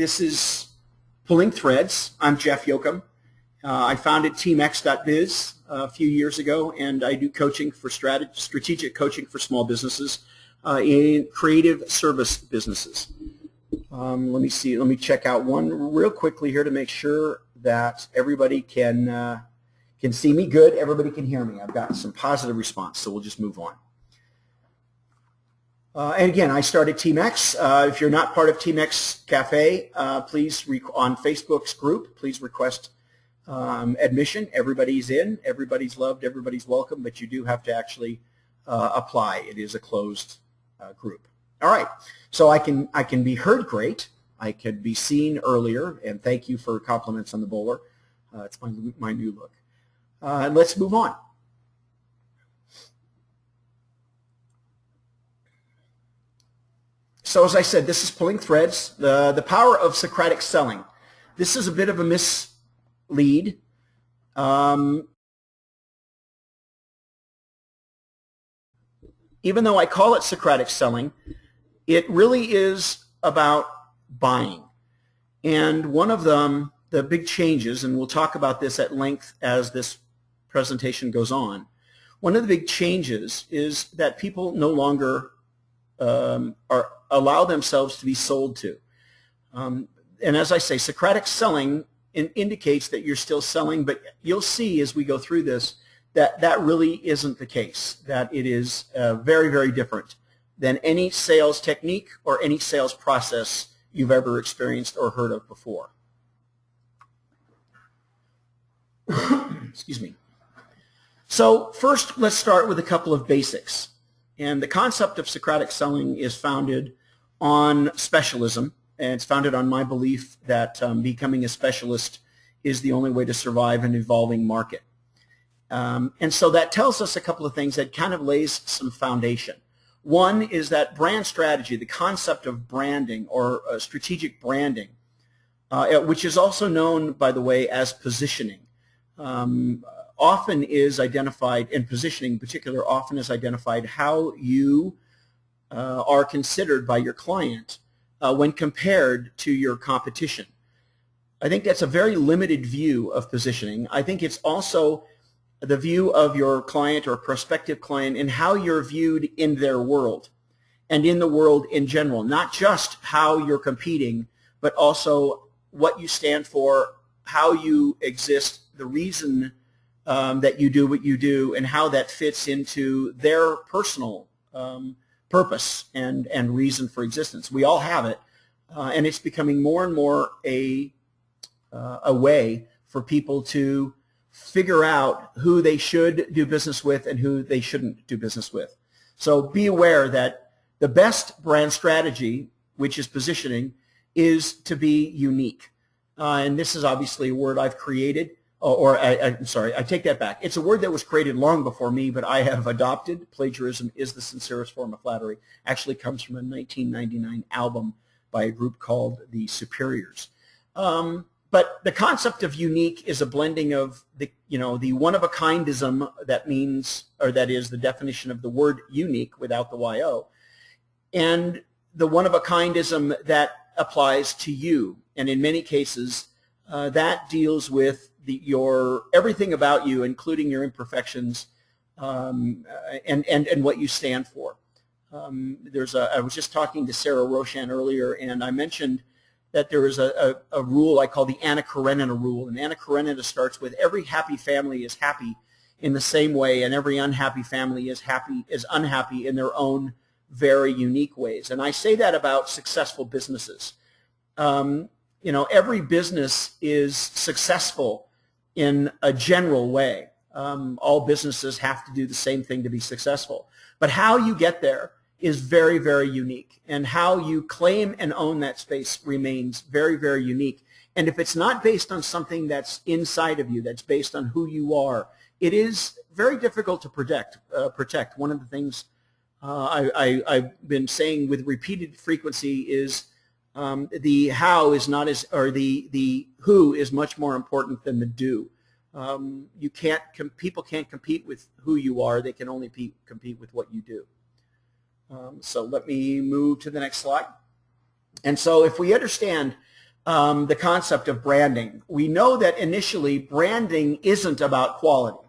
This is Pulling Threads. I'm Jeff Yoakum. I founded TeamX.biz a few years ago, and I do coaching for strategic coaching for small businesses in creative service businesses. Let me check out one real quickly here to make sure that everybody can see me good. Everybody can hear me. I've got some positive response, so we'll just move on. And again, I started TeamX. If you're not part of TeamX Cafe, please, on Facebook's group, please request admission. Everybody's in, everybody's loved, everybody's welcome, but you do have to actually apply. It is a closed group. All right, so I can be heard great. I could be seen earlier, and thank you for compliments on the bowler. It's my new look. Let's move on. So as I said, this is Pulling Threads, the power of Socratic Selling. This is a bit of a mislead. Even though I call it Socratic Selling, it really is about buying. And one of them, the big changes, and we'll talk about this at length as this presentation goes on, one of the big changes is that people no longer allow themselves to be sold to. And as I say, Socratic Selling indicates that you're still selling, but you'll see as we go through this that that really isn't the case, that it is very, very different than any sales technique or any sales process you've ever experienced or heard of before. Excuse me. So first, let's start with a couple of basics. And the concept of Socratic Selling is founded on specialism, and it's founded on my belief that becoming a specialist is the only way to survive an evolving market. And so that tells us a couple of things that kind of lays some foundation. One is that brand strategy, the concept of branding or strategic branding, which is also known, by the way, as positioning, often is identified, and positioning in particular often is identified how you are considered by your client when compared to your competition. I think that's a very limited view of positioning. I think it's also the view of your client or prospective client and how you're viewed in their world and in the world in general, not just how you're competing, but also what you stand for, how you exist, the reason that you do what you do, and how that fits into their personal purpose and reason for existence. We all have it, and it's becoming more and more a way for people to figure out who they should do business with and who they shouldn't do business with. So be aware that the best brand strategy, which is positioning, is to be unique. And this is obviously a word I've created. I'm sorry, I take that back. It's a word that was created long before me, but I have adopted. Plagiarism is the sincerest form of flattery. Actually comes from a 1999 album by a group called The Superiors. But the concept of unique is a blending of the one-of-a-kindism that means, or that is the definition of the word unique without the Y-O, and the one-of-a-kindism that applies to you. And in many cases, that deals with your everything about you, including your imperfections, and what you stand for. I was just talking to Sarah Roshan earlier, and I mentioned that there is a rule I call the Anna Karenina rule. And Anna Karenina starts with every happy family is happy in the same way, and every unhappy family is unhappy in their own very unique ways. And I say that about successful businesses. Every business is successful in a general way. All businesses have to do the same thing to be successful. But how you get there is very, very unique. And how you claim and own that space remains very, very unique. And if it's not based on something that's inside of you, that's based on who you are, it is very difficult to protect. One of the things I've been saying with repeated frequency is the how is not as, or the who is much more important than the do. People can't compete with who you are. They can only compete with what you do. So let me move to the next slide. And so if we understand the concept of branding. We know that initially branding isn't about quality.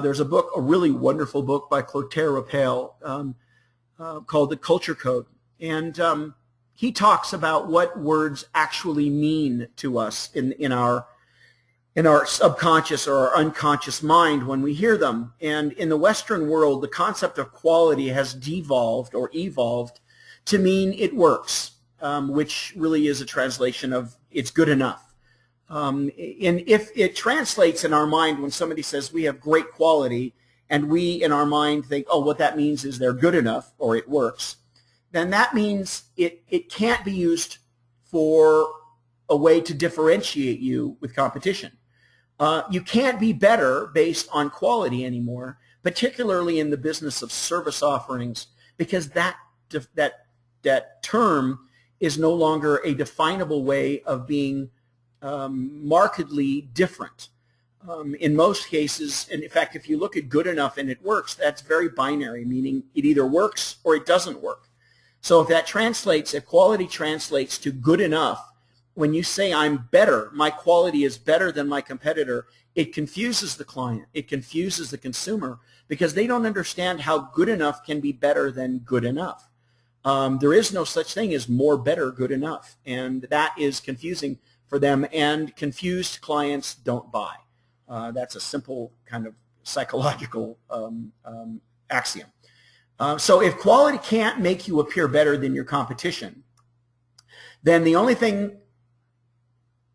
There's a book, a really wonderful book by Clotaire Rappel called The Culture Code. And he talks about what words actually mean to us in our subconscious or our unconscious mind when we hear them. And in the Western world, the concept of quality has devolved or evolved to mean it works, which really is a translation of it's good enough. And if it translates in our mind when somebody says we have great quality and we in our mind think, oh, what that means is they're good enough or it works, then that means it can't be used for a way to differentiate you with competition. You can't be better based on quality anymore, particularly in the business of service offerings, because that term is no longer a definable way of being markedly different. In most cases, and in fact, if you look at good enough and it works, that's very binary, meaning it either works or it doesn't work. So if quality translates to good enough, when you say I'm better, my quality is better than my competitor, it confuses the client, it confuses the consumer, because they don't understand how good enough can be better than good enough. There is no such thing as more, better, good enough, and that is confusing for them, and confused clients don't buy. That's a simple kind of psychological axiom. So if quality can't make you appear better than your competition, then the only thing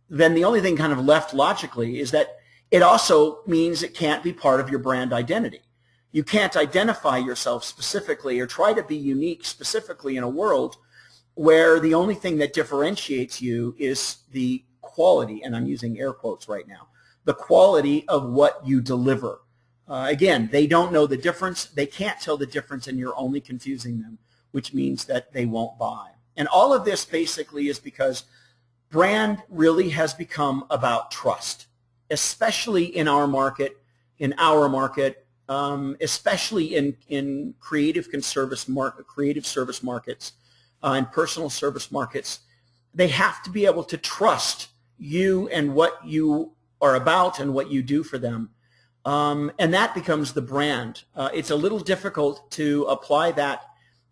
kind of left logically is that it also means it can't be part of your brand identity. You can't identify yourself specifically or try to be unique specifically in a world where the only thing that differentiates you is the quality, and I'm using air quotes right now, the quality of what you deliver. Again, they don't know the difference. They can't tell the difference, and you're only confusing them, which means that they won't buy. And all of this basically is because brand really has become about trust, especially in our market, especially in creative service markets and personal service markets. They have to be able to trust you and what you are about and what you do for them. And that becomes the brand. It's a little difficult to apply that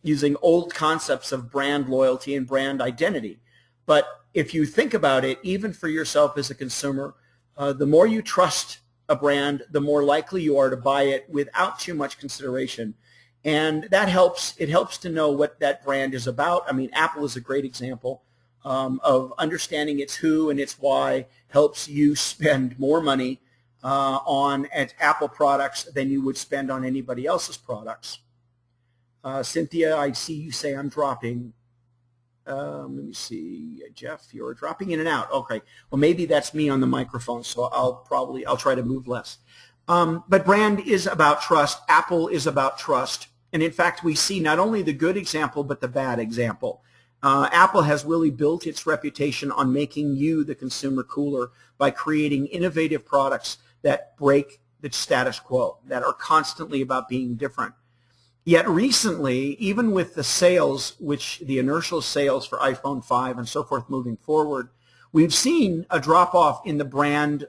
using old concepts of brand loyalty and brand identity. But if you think about it, even for yourself as a consumer, the more you trust a brand, the more likely you are to buy it without too much consideration. And that helps. It helps to know what that brand is about. I mean, Apple is a great example of understanding its who and its why helps you spend more money on Apple products than you would spend on anybody else's products. Cynthia, I see you say I'm dropping. Let me see, Jeff, you're dropping in and out. Okay, well maybe that's me on the microphone, so I'll try to move less. But brand is about trust. Apple is about trust, and in fact, we see not only the good example but the bad example. Apple has really built its reputation on making you, the consumer, cooler by creating innovative products that break the status quo, that are constantly about being different. Yet recently, even with the sales, the inertial sales for iPhone 5 and so forth moving forward, we've seen a drop-off in the brand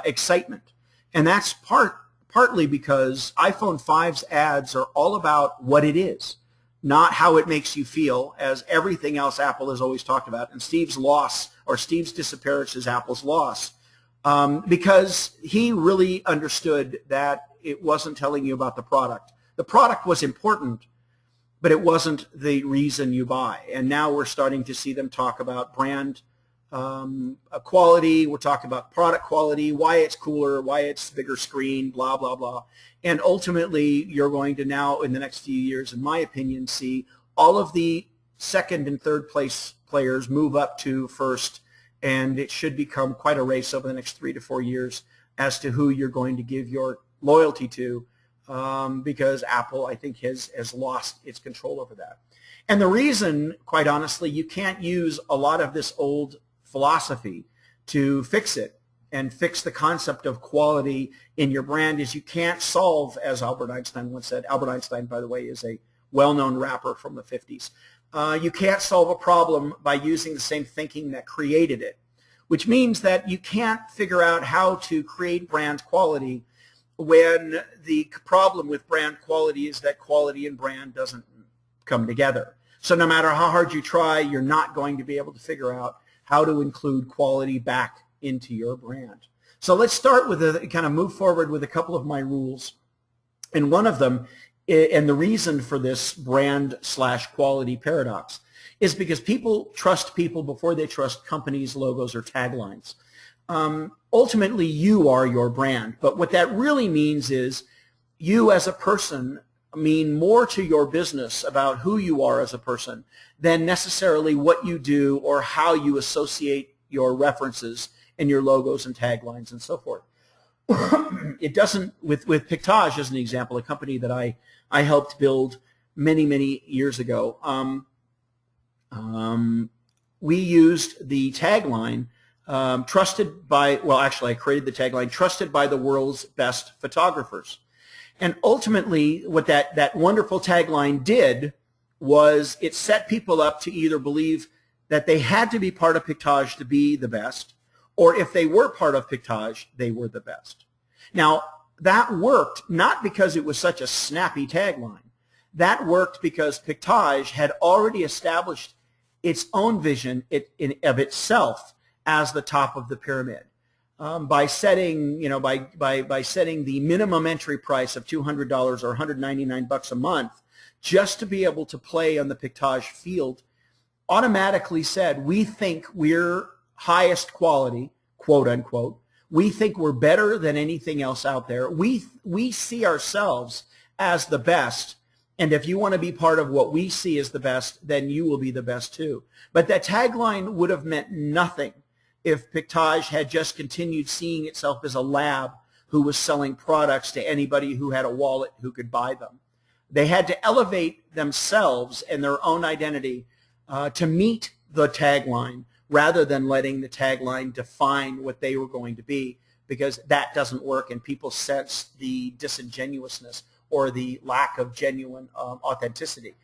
excitement. And that's partly because iPhone 5's ads are all about what it is, not how it makes you feel, as everything else Apple has always talked about. And Steve's disappearance is Apple's loss, because he really understood that it wasn't telling you about the product. The product was important, but it wasn't the reason you buy. And now we're starting to see them talk about brand quality. We're talking about product quality, why it's cooler, why it's bigger screen, blah, blah, blah. And ultimately, you're going to now, in the next few years, in my opinion, see all of the second and third place players move up to first, and it should become quite a race over the next 3 to 4 years as to who you're going to give your loyalty to. Because Apple, I think, has lost its control over that. And the reason, quite honestly, you can't use a lot of this old philosophy to fix it and fix the concept of quality in your brand is you can't solve, as Albert Einstein once said. Albert Einstein, by the way, is a well-known rapper from the 50s. You can't solve a problem by using the same thinking that created it, which means that you can't figure out how to create brand quality when the problem with brand quality is that quality and brand doesn't come together. So no matter how hard you try, you're not going to be able to figure out how to include quality back into your brand. So let's start with kind of move forward with a couple of my rules. And one of them, and the reason for this brand/quality paradox, is because people trust people before they trust companies, logos, or taglines. Ultimately, you are your brand. But what that really means is you as a person mean more to your business about who you are as a person than necessarily what you do or how you associate your references and your logos and taglines and so forth. It doesn't, with Empathize as an example, a company that I helped build many years ago, we used the tagline, trusted by, well, actually I created the tagline, trusted by the world's best photographers. And ultimately what that wonderful tagline did was it set people up to either believe that they had to be part of Empathize to be the best, or if they were part of Empathize, they were the best. Now, that worked not because it was such a snappy tagline. That worked because Empathize had already established its own vision of itself as the top of the pyramid. By setting, by setting the minimum entry price of $200 or $199 a month just to be able to play on the Empathize field, automatically said, we think we're highest quality, quote unquote. We think we're better than anything else out there. We see ourselves as the best. And if you want to be part of what we see as the best, then you will be the best too. But that tagline would have meant nothing if Empathize had just continued seeing itself as a lab who was selling products to anybody who had a wallet who could buy them. They had to elevate themselves and their own identity to meet the tagline rather than letting the tagline define what they were going to be, because that doesn't work and people sense the disingenuousness or the lack of genuine authenticity.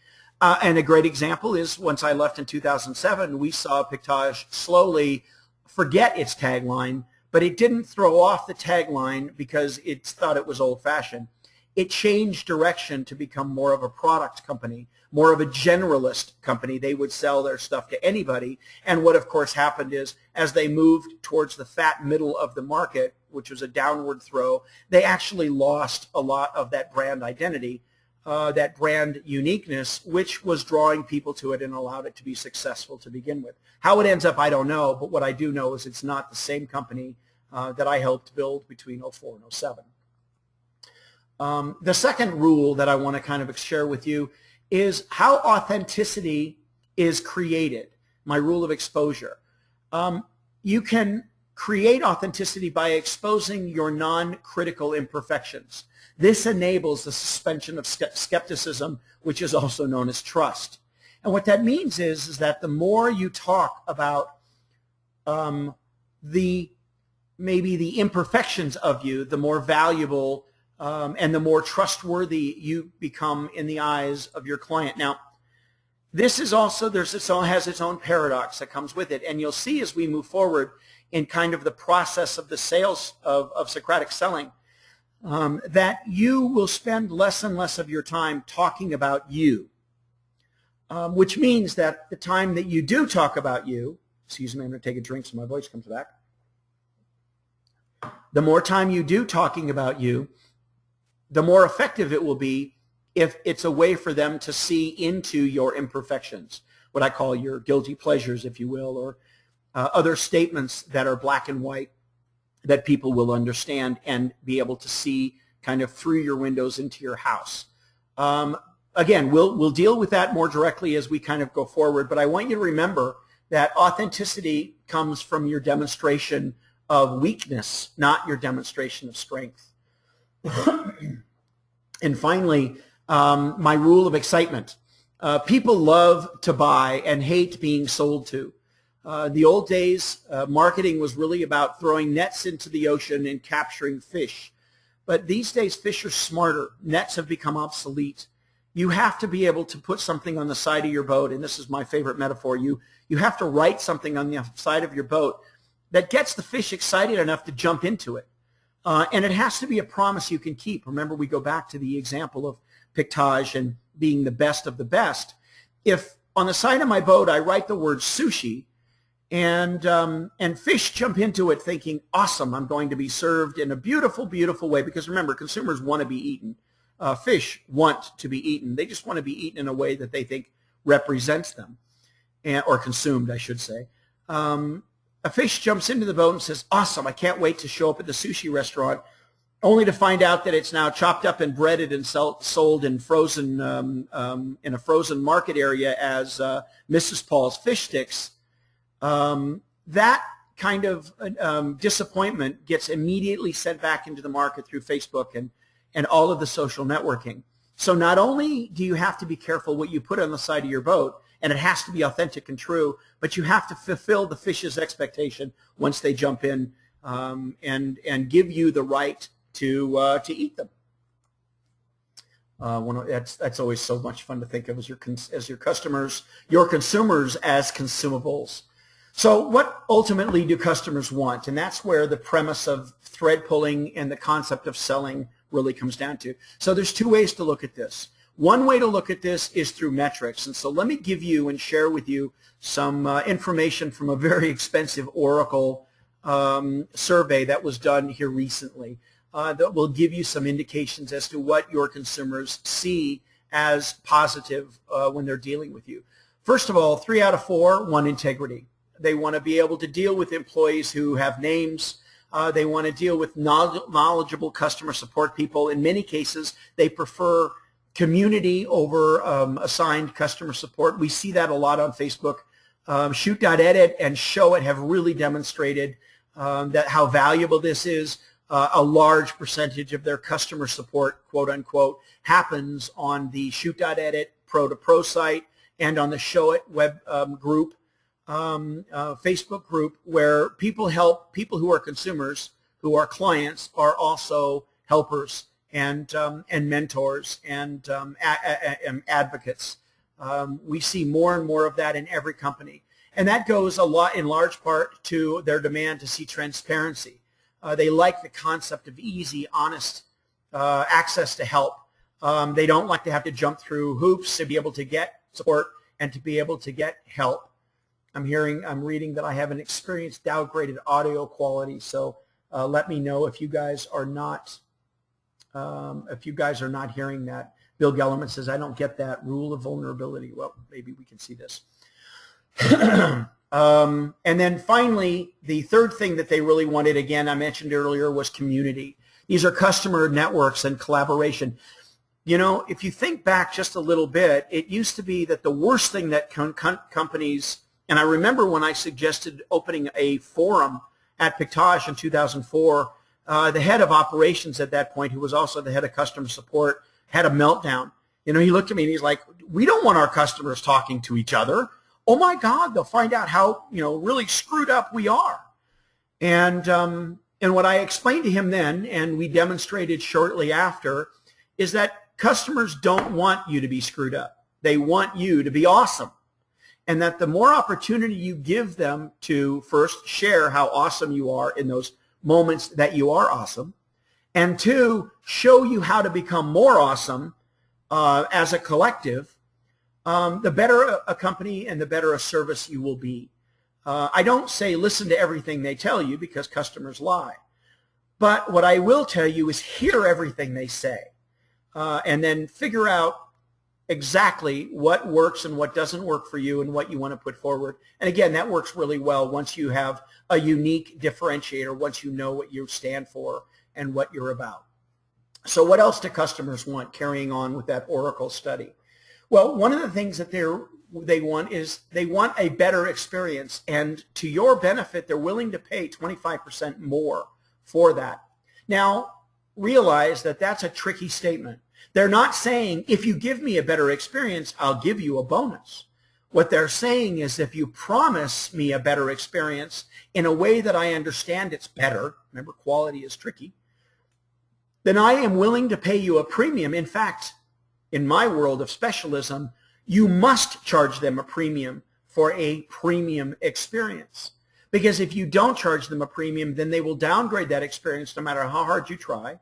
And a great example is once I left in 2007, we saw Empathize slowly forget its tagline, but it didn't throw off the tagline because it thought it was old-fashioned. It changed direction to become more of a product company, more of a generalist company. They would sell their stuff to anybody. And what, of course, happened is as they moved towards the fat middle of the market, which was a downward throw, they actually lost a lot of that brand identity, that brand uniqueness, which was drawing people to it and allowed it to be successful to begin with. How it ends up, I don't know, but what I do know is it's not the same company that I helped build between 04 and 07. The second rule that I want to kind of share with you is how authenticity is created, my rule of exposure. You can create authenticity by exposing your non-critical imperfections. This enables the suspension of skepticism, which is also known as trust. And what that means is that the more you talk about maybe the imperfections of you, the more valuable and the more trustworthy you become in the eyes of your client. Now, this is also, has its own paradox that comes with it. And you'll see as we move forward in kind of the process of the sales of Socratic Selling, that you will spend less and less of your time talking about you, which means that the time that you do talk about you, excuse me, I'm going to take a drink so my voice comes back. The more time you do talking about you, the more effective it will be if it's a way for them to see into your imperfections, what I call your guilty pleasures, if you will, or other statements that are black and white that people will understand and be able to see kind of through your windows into your house. Again, we'll deal with that more directly as we kind of go forward, but I want you to remember that authenticity comes from your demonstration of weakness, not your demonstration of strength. And finally, my rule of excitement. People love to buy and hate being sold to. The old days, marketing was really about throwing nets into the ocean and capturing fish. But these days, fish are smarter. Nets have become obsolete. You have to be able to put something on the side of your boat, and this is my favorite metaphor. You have to write something on the side of your boat that gets the fish excited enough to jump into it. And it has to be a promise you can keep. Remember, we go back to the example of Empathize and being the best of the best. If on the side of my boat I write the word sushi, and fish jump into it thinking, awesome, I'm going to be served in a beautiful, beautiful way. Because remember, consumers want to be eaten. Fish want to be eaten. They just want to be eaten in a way that they think represents them, or consumed, I should say. A fish jumps into the boat and says, awesome, I can't wait to show up at the sushi restaurant, only to find out that it's now chopped up and breaded and sold in frozen in a frozen market area as Mrs. Paul's fish sticks. That kind of disappointment gets immediately sent back into the market through Facebook and all of the social networking. So not only do you have to be careful what you put on the side of your boat, and it has to be authentic and true, but you have to fulfill the fish's expectation once they jump in, and give you the right to eat them. That's always so much fun to think of as your customers, your consumers as consumables. So what ultimately do customers want? And that's where the premise of thread pulling and the concept of selling really comes down to. So there's two ways to look at this. One way to look at this is through metrics. And so let me give you and share with you some information from a very expensive Oracle survey that was done here recently that will give you some indications as to what your consumers see as positive when they're dealing with you. First of all, 3 out of 4 want integrity. They want to be able to deal with employees who have names. They want to deal with knowledgeable customer support people. In many cases, they prefer community over assigned customer support. We see that a lot on Facebook. Shoot.edit and Showit have really demonstrated that how valuable this is. A large percentage of their customer support, quote unquote, happens on the Shoot.edit Pro-to-Pro site and on the Showit web group. Facebook group where people help people who are consumers, who are clients, are also helpers and mentors and advocates. We see more and more of that in every company, and that goes a lot in large part to their demand to see transparency. They like the concept of easy, honest access to help. They don't like to have to jump through hoops to be able to get support and to be able to get help. I'm reading that I haven't experienced downgraded audio quality, so let me know if you guys are not hearing that. Bill Gellerman says, I don't get that rule of vulnerability. Well, maybe we can see this. And then finally, the third thing that they really wanted, again, I mentioned earlier, was community. These are customer networks and collaboration. You know, if you think back just a little bit, it used to be that the worst thing that companies, and I remember when I suggested opening a forum at Empathize in 2004, the head of operations at that point, who was also the head of customer support, had a meltdown. You know, he looked at me and he's like, we don't want our customers talking to each other. Oh my God, they'll find out how, really screwed up we are. And what I explained to him then, and we demonstrated shortly after, is that customers don't want you to be screwed up. They want you to be awesome. And that the more opportunity you give them to first share how awesome you are in those moments that you are awesome, and two, show you how to become more awesome as a collective, the better a company and the better a service you will be. I don't say listen to everything they tell you because customers lie. But what I will tell you is hear everything they say and then figure out exactly what works and what doesn't work for you and what you want to put forward. And again, that works really well once you have a unique differentiator, once you know what you stand for and what you're about. So what else do customers want, carrying on with that Oracle study? Well, one of the things that they want is they want a better experience, and to your benefit, they're willing to pay 25% more for that. Now, realize that that's a tricky statement. They're not saying, if you give me a better experience, I'll give you a bonus. What they're saying is, if you promise me a better experience in a way that I understand it's better, remember, quality is tricky, then I am willing to pay you a premium. In fact, in my world of specialism, you must charge them a premium for a premium experience. Because if you don't charge them a premium, then they will downgrade that experience no matter how hard you try.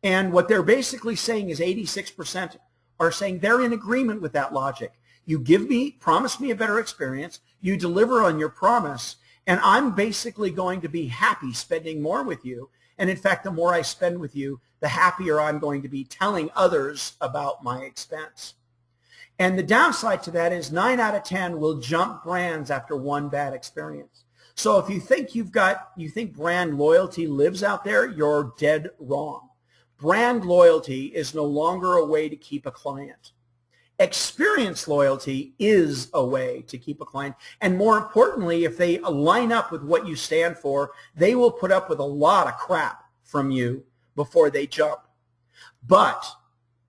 And what they're basically saying is 86% are saying they're in agreement with that logic. You promise me a better experience, you deliver on your promise, and I'm basically going to be happy spending more with you. And in fact, the more I spend with you, the happier I'm going to be telling others about my expense. And the downside to that is 9 out of 10 will jump brands after one bad experience. So if you think brand loyalty lives out there, you're dead wrong. Brand loyalty is no longer a way to keep a client. Experience loyalty is a way to keep a client. And more importantly, if they line up with what you stand for, they will put up with a lot of crap from you before they jump. But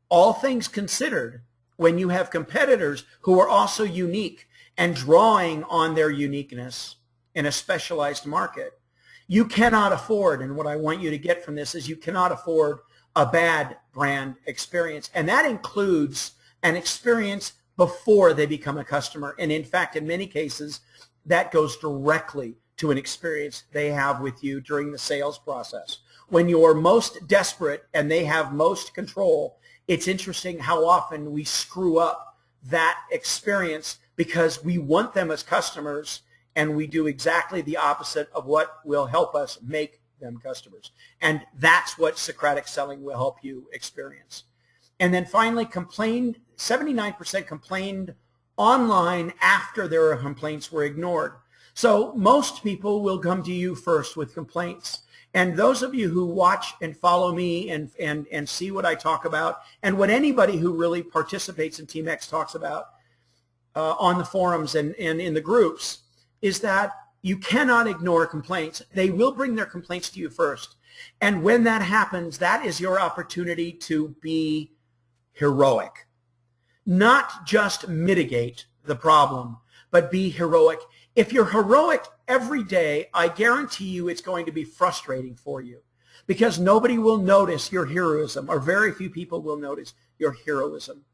all things considered, when you have competitors who are also unique and drawing on their uniqueness in a specialized market, you cannot afford, and what I want you to get from this is you cannot afford a bad brand experience. And that includes an experience before they become a customer. And in fact, in many cases, that goes directly to an experience they have with you during the sales process. When you're most desperate and they have most control, it's interesting how often we screw up that experience because we want them as customers and we do exactly the opposite of what will help us make them customers. And that's what Socratic Selling will help you experience. And then finally, 79% complained online after their complaints were ignored. So most people will come to you first with complaints. And those of you who watch and follow me and see what I talk about and what anybody who really participates in Team X talks about on the forums and in the groups is that you cannot ignore complaints. They will bring their complaints to you first. And when that happens, that is your opportunity to be heroic. Not just mitigate the problem, but be heroic. If you're heroic every day, I guarantee you it's going to be frustrating for you because nobody will notice your heroism, or very few people will notice your heroism.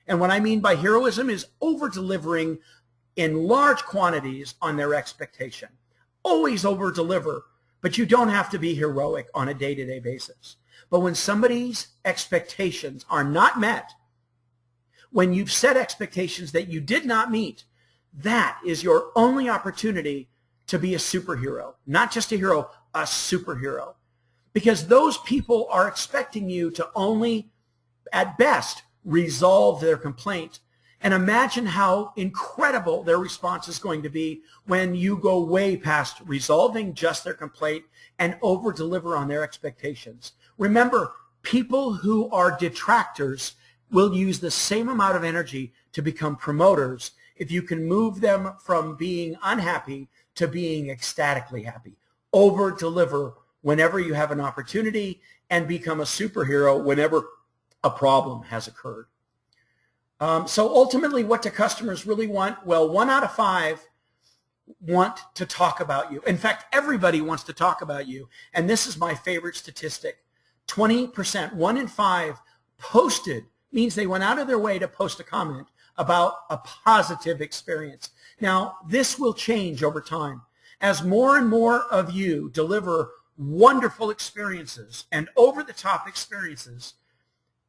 And what I mean by heroism is over-delivering in large quantities on their expectation. Always over-deliver, but you don't have to be heroic on a day-to-day basis. But when somebody's expectations are not met, when you've set expectations that you did not meet, that is your only opportunity to be a superhero. Not just a hero, a superhero. Because those people are expecting you to only, at best, resolve their complaint. And imagine how incredible their response is going to be when you go way past resolving just their complaint and over-deliver on their expectations. Remember, people who are detractors will use the same amount of energy to become promoters if you can move them from being unhappy to being ecstatically happy. Over-deliver whenever you have an opportunity and become a superhero whenever a problem has occurred. So ultimately, what do customers really want? Well, 1 out of 5 want to talk about you. In fact, everybody wants to talk about you. And this is my favorite statistic. 20%, 1 in 5 posted, means they went out of their way to post a comment about a positive experience. Now, this will change over time. As more and more of you deliver wonderful experiences and over-the-top experiences,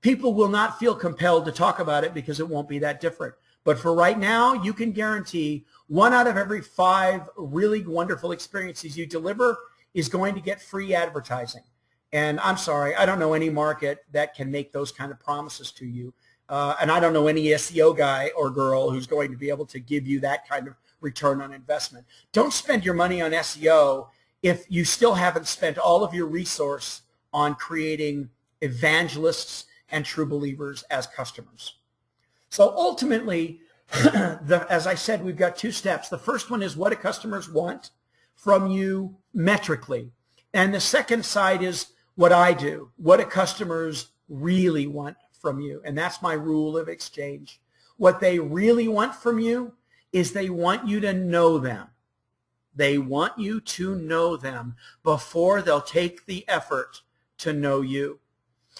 people will not feel compelled to talk about it because it won't be that different. But for right now, you can guarantee 1 out of every 5 really wonderful experiences you deliver is going to get free advertising. And I'm sorry, I don't know any market that can make those kind of promises to you. And I don't know any SEO guy or girl who's going to be able to give you that kind of return on investment. Don't spend your money on SEO if you still haven't spent all of your resource on creating evangelists and true believers as customers. So ultimately, as I said, we've got 2 steps. The first one is what do customers want from you metrically. And the second side is what I do. What do customers really want from you? And that's my rule of exchange. What they really want from you is they want you to know them. They want you to know them before they'll take the effort to know you.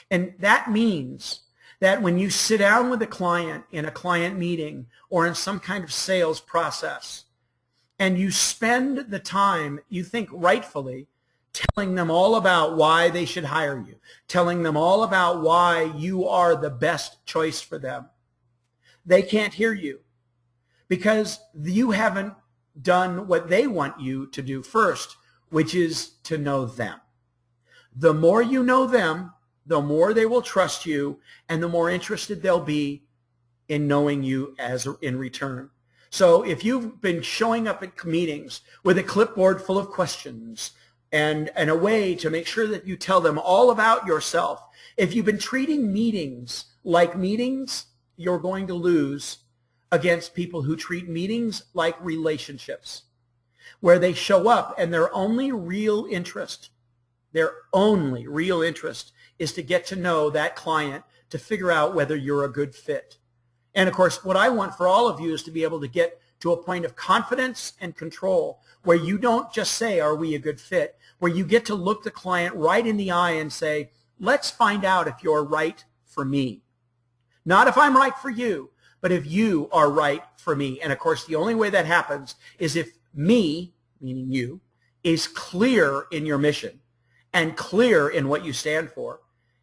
And that means that when you sit down with a client in a client meeting or in some kind of sales process, and you spend the time, you think rightfully, telling them all about why they should hire you, telling them all about why you are the best choice for them, they can't hear you because you haven't done what they want you to do first, which is to know them. The more you know them, the more they will trust you, and the more interested they'll be in knowing you as in return. So if you've been showing up at meetings with a clipboard full of questions and a way to make sure that you tell them all about yourself, if you've been treating meetings like meetings, you're going to lose against people who treat meetings like relationships, where they show up and their only real interest is to get to know that client, to figure out whether you're a good fit. And of course, what I want for all of you is to be able to get to a point of confidence and control where you don't just say, are we a good fit? Where you get to look the client right in the eye and say, let's find out if you're right for me. Not if I'm right for you, but if you are right for me. And of course, the only way that happens is if me, meaning you, is clear in your mission and clear in what you stand for.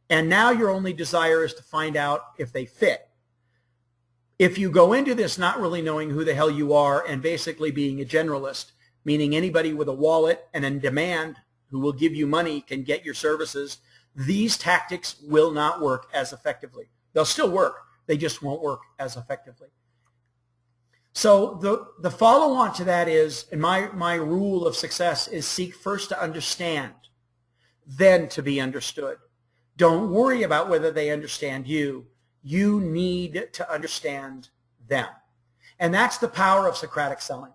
And now your only desire is to find out if they fit. If you go into this not really knowing who the hell you are and basically being a generalist, meaning anybody with a wallet and a demand who will give you money can get your services, these tactics will not work as effectively. They'll still work. They just won't work as effectively. So the follow-on to that is, and my rule of success is seek first to understand, then to be understood. Don't worry about whether they understand you. You need to understand them. And that's the power of Socratic selling.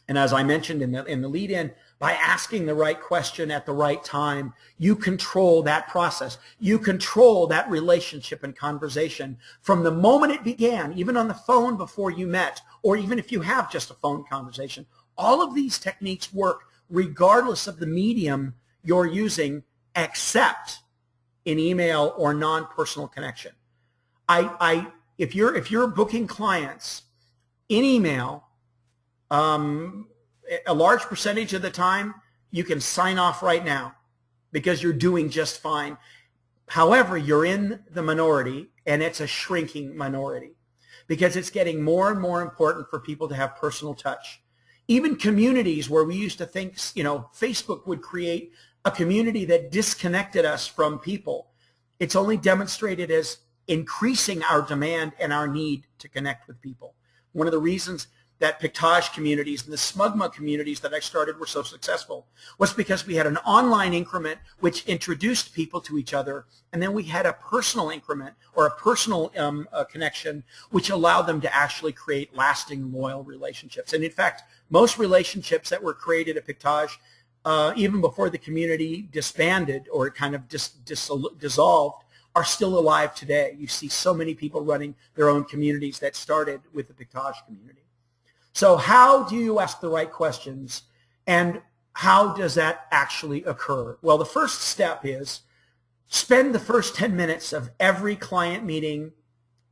And as I mentioned in the lead-in, by asking the right question at the right time, you control that process. You control that relationship and conversation from the moment it began, even on the phone before you met, or even if you have just a phone conversation. All of these techniques work regardless of the medium you're using, except in email or non-personal connection. If you're booking clients in email, a large percentage of the time, you can sign off right now because you're doing just fine. However, you're in the minority, and it's a shrinking minority because it's getting more and more important for people to have personal touch. Even communities where we used to think, Facebook would create a community that disconnected us from people. It's only demonstrated as increasing our demand and our need to connect with people. One of the reasons that Empathize communities and the Smugma communities that I started were so successful was because we had an online increment which introduced people to each other, and then we had a personal increment or a personal connection which allowed them to actually create lasting, loyal relationships. And in fact, most relationships that were created at Empathize, even before the community disbanded or kind of dissolved, are still alive today. You see so many people running their own communities that started with the Empathize community. So how do you ask the right questions, and how does that actually occur? Well, the first step is spend the first 10 minutes of every client meeting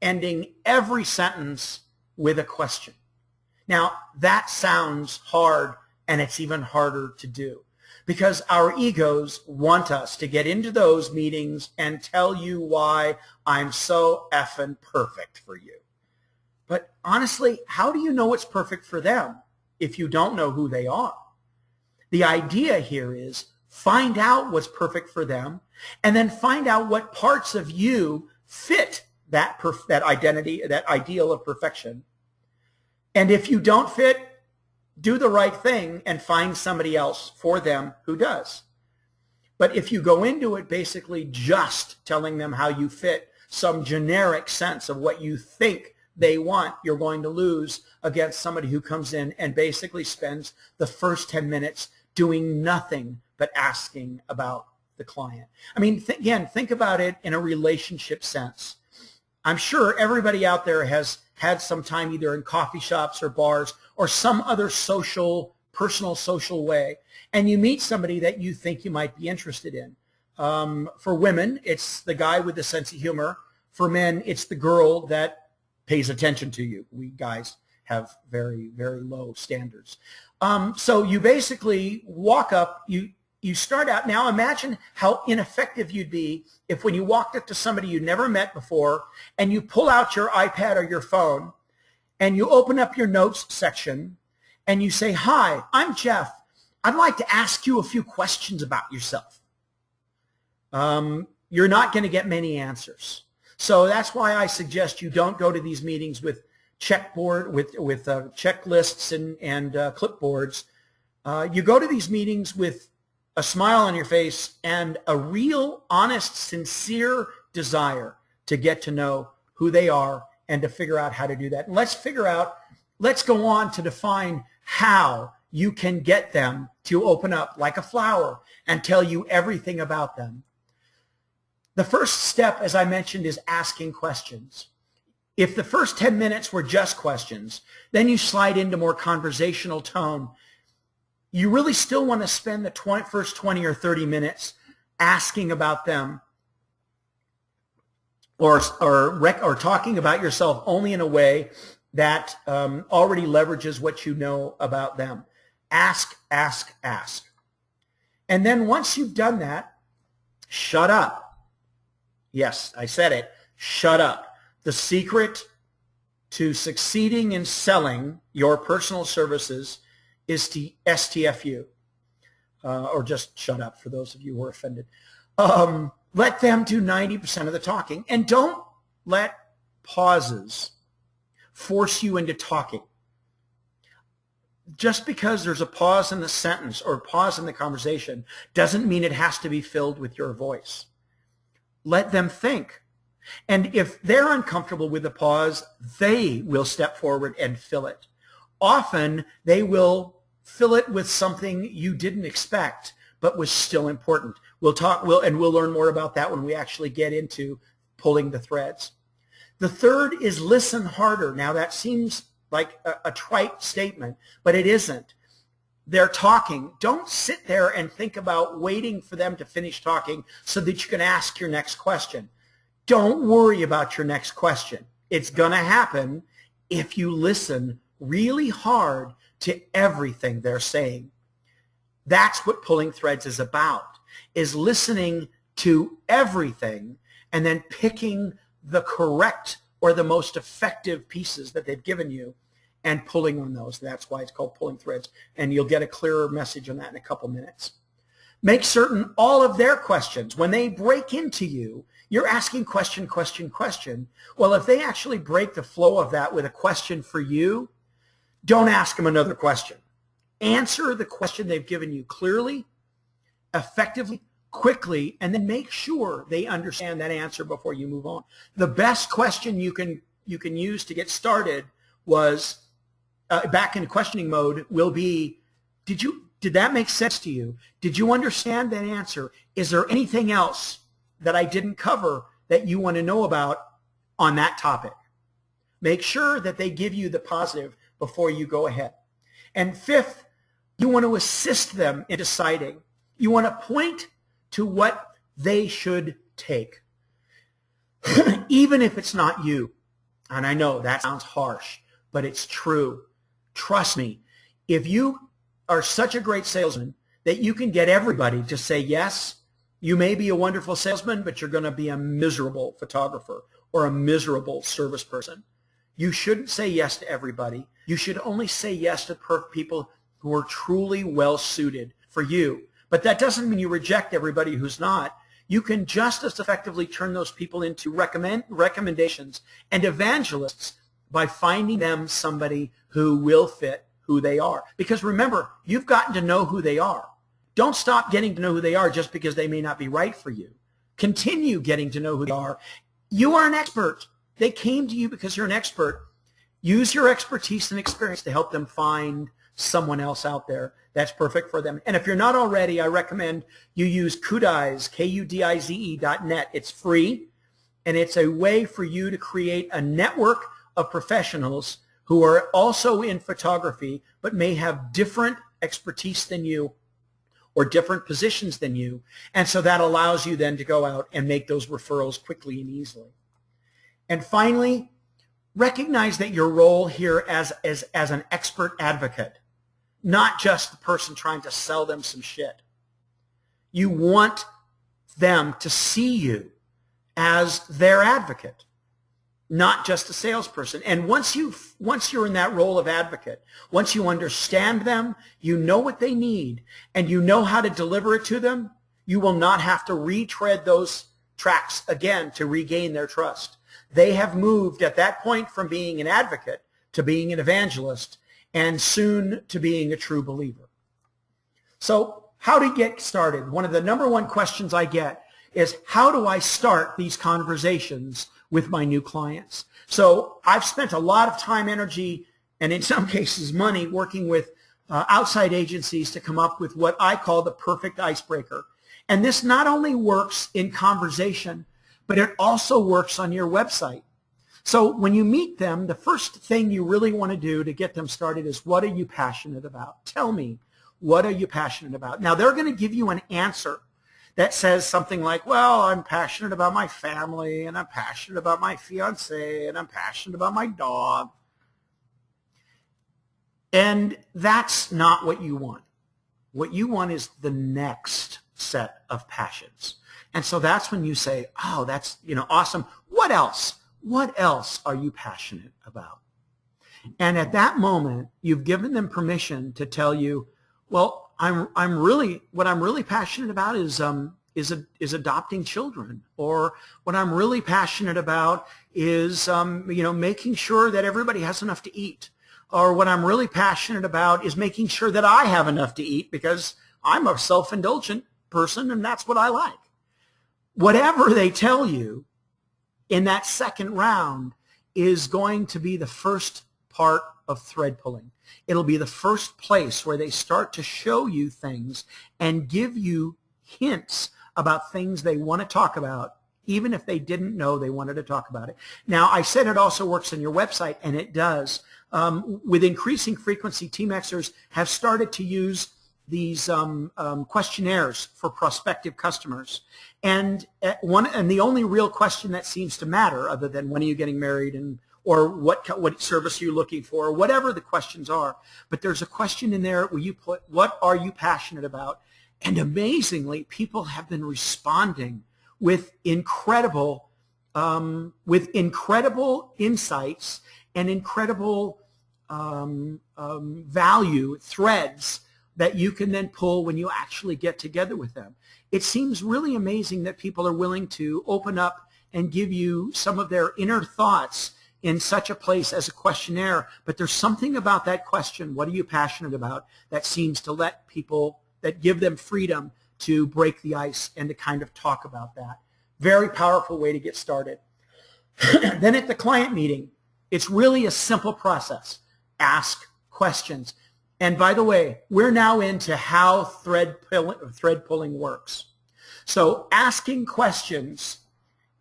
ending every sentence with a question. Now, that sounds hard, and it's even harder to do because our egos want us to get into those meetings and tell you why I'm so effing perfect for you. But honestly, how do you know it's perfect for them if you don't know who they are? The idea here is find out what's perfect for them, and then find out what parts of you fit that identity, that ideal of perfection. And if you don't fit, do the right thing and find somebody else for them who does. But if you go into it basically just telling them how you fit some generic sense of what you think they want, you're going to lose against somebody who comes in and basically spends the first 10 minutes doing nothing but asking about the client. I mean, again, think about it in a relationship sense. I'm sure everybody out there has had some time either in coffee shops or bars or some other personal social way, and you meet somebody that you think you might be interested in. For women, it's the guy with the sense of humor. For men, it's the girl that pays attention to you. We guys have very, very low standards. So you basically walk up, you start out. Now imagine how ineffective you'd be if when you walked up to somebody you'd never met before and you pull out your iPad or your phone and you open up your notes section and you say, "Hi, I'm Jeff. I'd like to ask you a few questions about yourself." You're not going to get many answers. So that's why I suggest you don't go to these meetings with checkboard, with checklists and clipboards. You go to these meetings with a smile on your face and a real, honest, sincere desire to get to know who they are and to figure out how to do that. And let's go on to define how you can get them to open up like a flower and tell you everything about them. The first step, as I mentioned, is asking questions. If the first 10 minutes were just questions, then you slide into more conversational tone. You really still want to spend the first 20 or 30 minutes asking about them or talking about yourself only in a way that already leverages what you know about them. Ask, ask, ask. And then once you've done that, shut up. Yes, I said it. Shut up. The secret to succeeding in selling your personal services is to STFU, or just shut up for those of you who are offended. Let them do 90% of the talking, and don't let pauses force you into talking. Just because there's a pause in the sentence or a pause in the conversation doesn't mean it has to be filled with your voice. Let them think. And if they're uncomfortable with the pause, they will step forward and fill it. Often they will fill it with something you didn't expect, but was still important. We'll learn more about that when we actually get into pulling the threads. The third is listen harder. Now that seems like a trite statement, but it isn't. They're talking. Don't sit there and think about waiting for them to finish talking so that you can ask your next question. Don't worry about your next question. It's going to happen if you listen really hard to everything they're saying. That's what pulling threads is about, is listening to everything and then picking the correct or the most effective pieces that they've given you and pulling on those. That's why it's called pulling threads, and you'll get a clearer message on that in a couple minutes. Make certain all of their questions, when they break into you, you're asking question, question, question. Well, if they actually break the flow of that with a question for you, don't ask them another question. Answer the question they've given you clearly, effectively, quickly, and then make sure they understand that answer before you move on. The best question you can use to get started was back in questioning mode will be, did that make sense to you? Did you understand that answer? Is there anything else that I didn't cover that you want to know about on that topic? Make sure that they give you the positive before you go ahead. And fifth, you want to assist them in deciding. You want to point to what they should take, even if it's not you. And I know that sounds harsh, but it's true. Trust me, if you are such a great salesman that you can get everybody to say yes, you may be a wonderful salesman, but you're going to be a miserable photographer or a miserable service person. You shouldn't say yes to everybody. You should only say yes to people who are truly well suited for you. But that doesn't mean you reject everybody who's not. You can just as effectively turn those people into recommendations and evangelists by finding them somebody who will fit who they are. Because remember, you've gotten to know who they are. Don't stop getting to know who they are just because they may not be right for you. Continue getting to know who they are. You are an expert. They came to you because you're an expert. Use your expertise and experience to help them find someone else out there that's perfect for them. And if you're not already, I recommend you use Kudize, Kudize.net. It's free, and it's a way for you to create a network of professionals who are also in photography but may have different expertise than you or different positions than you. And so that allows you then to go out and make those referrals quickly and easily. And finally, recognize that your role here as an expert advocate, not just the person trying to sell them some shit. You want them to see you as their advocate, not just a salesperson. And once you're in that role of advocate, once you understand them, you know what they need, and you know how to deliver it to them, you will not have to retread those tracks again to regain their trust. They have moved at that point from being an advocate to being an evangelist, and soon to being a true believer. So how to get started? One of the number one questions I get is, how do I start these conversations with my new clients? So I've spent a lot of time, energy, and in some cases money working with outside agencies to come up with what I call the perfect icebreaker. And this not only works in conversation, but it also works on your website. So when you meet them, the first thing you really want to do to get them started is, what are you passionate about? Tell me, what are you passionate about? Now, they're going to give you an answer that says something like, well, I'm passionate about my family, and I'm passionate about my fiance, and I'm passionate about my dog. And that's not what you want. What you want is the next set of passions. And so that's when you say, oh, that's, awesome. What else? What else are you passionate about? And at that moment, you've given them permission to tell you, well, what I'm really passionate about is adopting children, or what I'm really passionate about is making sure that everybody has enough to eat, or what I'm really passionate about is making sure that I have enough to eat because I'm a self-indulgent person and that's what I like. Whatever they tell you in that second round is going to be the first part of thread pulling. It'll be the first place where they start to show you things and give you hints about things they want to talk about, even if they didn't know they wanted to talk about it. Now, I said it also works on your website, and it does. With increasing frequency, Team Xers have started to use these questionnaires for prospective customers. And the only real question that seems to matter, other than when are you getting married or what service are you looking for, or whatever the questions are, but there's a question in there where you put, what are you passionate about? And amazingly, people have been responding with incredible insights and incredible value threads that you can then pull when you actually get together with them. It seems really amazing that people are willing to open up and give you some of their inner thoughts in such a place as a questionnaire, but there's something about that question, what are you passionate about, that seems to let people, that give them freedom to break the ice and to kind of talk about that. Very powerful way to get started. Then at the client meeting, it's really a simple process. Ask questions. And by the way, we're now into how thread pulling works. So asking questions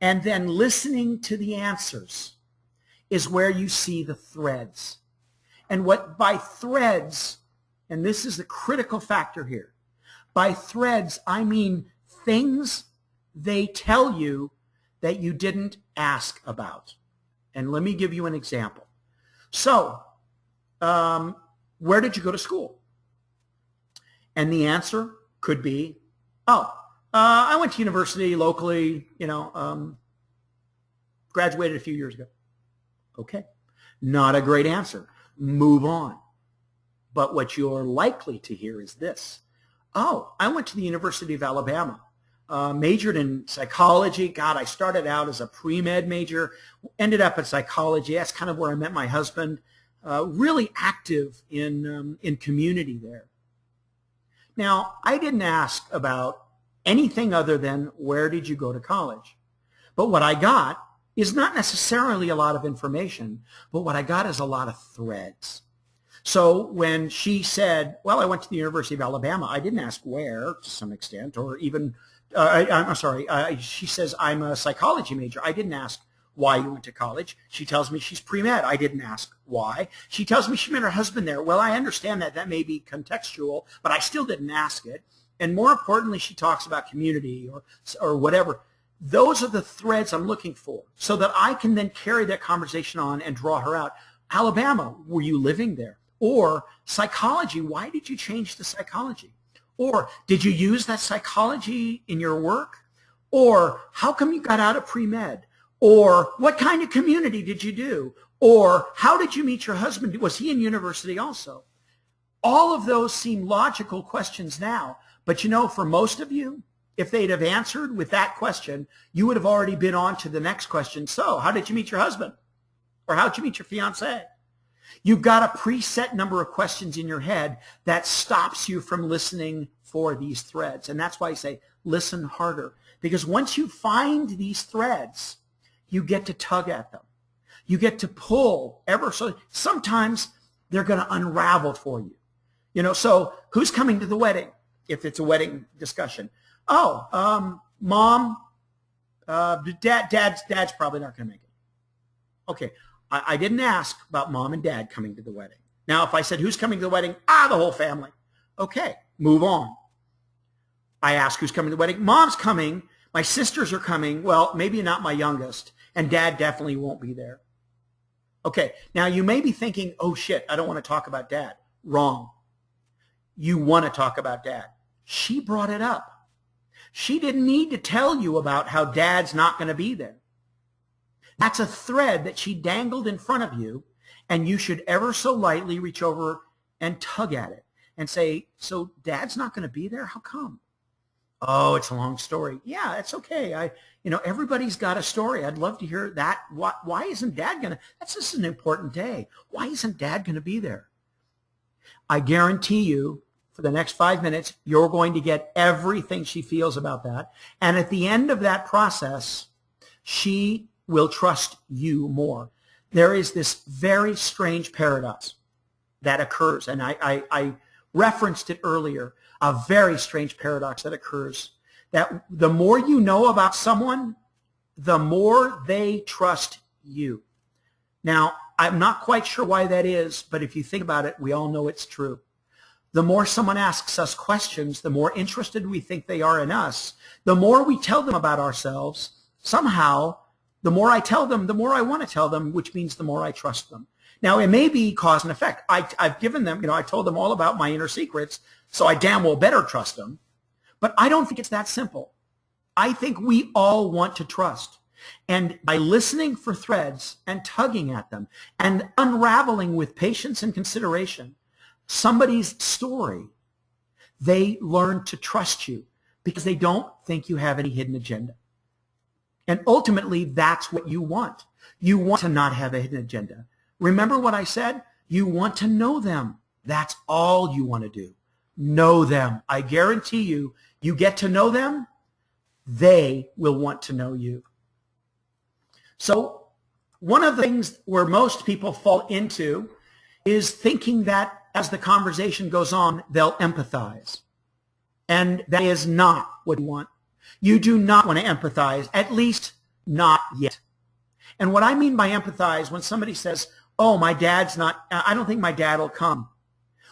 and then listening to the answers is where you see the threads. And what by threads, and this is the critical factor here, by threads, I mean things they tell you that you didn't ask about. And let me give you an example. So, where did you go to school? And the answer could be, I went to university locally, graduated a few years ago. Okay, not a great answer. Move on. But what you're likely to hear is this. I went to the University of Alabama, majored in psychology. God, I started out as a pre-med major, ended up in psychology. That's kind of where I met my husband. Really active in community there. Now, I didn't ask about anything other than where did you go to college? But what I got is not necessarily a lot of information, but what I got is a lot of threads. So when she said, well, I went to the University of Alabama, I didn't ask where to some extent, or even, I'm sorry, she says, I'm a psychology major. I didn't ask why you went to college. She tells me she's pre-med. I didn't ask why. She tells me she met her husband there. Well, I understand that may be contextual, but I still didn't ask it. And more importantly, she talks about community or whatever. Those are the threads I'm looking for so that I can then carry that conversation on and draw her out. Alabama, were you living there? Or psychology, why did you change to psychology? Or did you use that psychology in your work? Or how come you got out of pre-med? Or what kind of community did you do? Or how did you meet your husband? Was he in university also? All of those seem logical questions now. But you know, for most of you, if they'd have answered with that question, you would have already been on to the next question. So how did you meet your husband? Or how did you meet your fiance? You've got a preset number of questions in your head that stops you from listening for these threads. And that's why I say listen harder. Because once you find these threads, you get to tug at them. You get to pull ever so. Sometimes they're going to unravel for you. You know, so who's coming to the wedding? If it's a wedding discussion. Oh, mom, dad's probably not going to make it. Okay, I didn't ask about mom and dad coming to the wedding. Now, if I said, who's coming to the wedding? The whole family. Okay, move on. I ask who's coming to the wedding. Mom's coming. My sisters are coming. Well, maybe not my youngest. And dad definitely won't be there. Okay, now you may be thinking, oh shit, I don't want to talk about dad. Wrong. You want to talk about dad. She brought it up. She didn't need to tell you about how dad's not going to be there. That's a thread that she dangled in front of you, and you should ever so lightly reach over and tug at it and say, so dad's not going to be there? How come? Oh, it's a long story. Yeah, it's okay. Everybody's got a story. I'd love to hear that. Why isn't dad going to? That's just an important day. Why isn't dad going to be there? I guarantee you, for the next 5 minutes, you're going to get everything she feels about that. And at the end of that process, she will trust you more. There is this very strange paradox that occurs, and I referenced it earlier, a very strange paradox that occurs, that the more you know about someone, the more they trust you. Now, I'm not quite sure why that is, but if you think about it, we all know it's true. The more someone asks us questions, the more interested we think they are in us. The more we tell them about ourselves, somehow, the more I tell them, the more I want to tell them, which means the more I trust them. Now, it may be cause and effect. I've given them, I told them all about my inner secrets, so I damn well better trust them. But I don't think it's that simple. I think we all want to trust. And by listening for threads and tugging at them and unraveling with patience and consideration somebody's story, they learn to trust you because they don't think you have any hidden agenda. And ultimately, that's what you want. You want to not have a hidden agenda. Remember what I said? You want to know them. That's all you want to do. Know them. I guarantee you, you get to know them, they will want to know you. So one of the things where most people fall into is thinking that as the conversation goes on, they'll empathize. And that is not what you want. You do not want to empathize, at least not yet. And what I mean by empathize, when somebody says, oh, my dad's not, I don't think my dad will come.